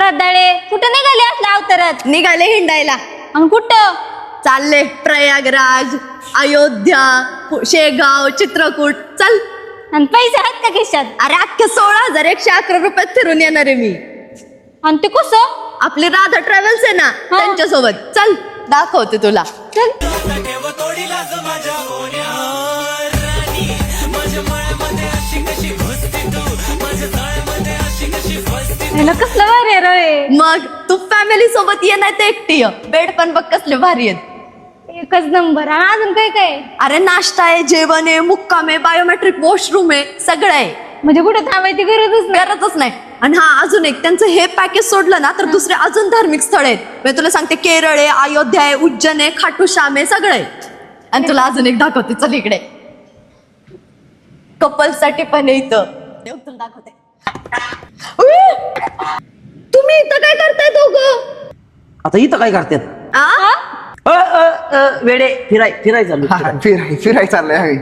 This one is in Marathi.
रदाळे कुठं निघाले असल्या अवतारात? निघाले हिंडायला. आणि कुठं चालले प्रयागराज, अयोध्या, शेगाव, चित्रकूट. चल. आणि पैसे आहेत का खिशात? अरे अख्खे 16,111 रुपयात फिरून येणार आहे मी. आणि ते कसं? आपली राधा ट्रॅव्हल्स आहे ना त्यांच्यासोबत. चल दाखवते तुला. चल. ह्याला कसलं भारी आहे रे. मग तू फॅमिली सोबत ये नाही तर एकटी ये. बेड पण बघ कसले भारी आहेत. एकच नंबर. आणि अजून काय काय? अरे नाश्ता आहे, जेवण आहे, मुक्काम आहे, बायोमेट्रिक वॉशरूम आहे, सगळं आहे. म्हणजे कुठं थांबायची गरजच नाही. गरजच नाही. आणि हा अजून एक त्यांचं हे पॅकेज सोडलं ना तर दुसरे अजून धार्मिक स्थळ आहेत. मी तुला सांगते केरळ आहे, अयोध्या आहे, उज्जैन आहे, खाटू श्याम आहे, सगळं आहे. आणि तुला अजून एक दाखवते. चल इकडे. कपल साठी पण आहे इथं. तुला दाखवते. तुम्ही इथं काय करताय दोघं? आता इथं काय करतात? आ? वेडे फिराय चालू फिराय चाललंय आम्ही.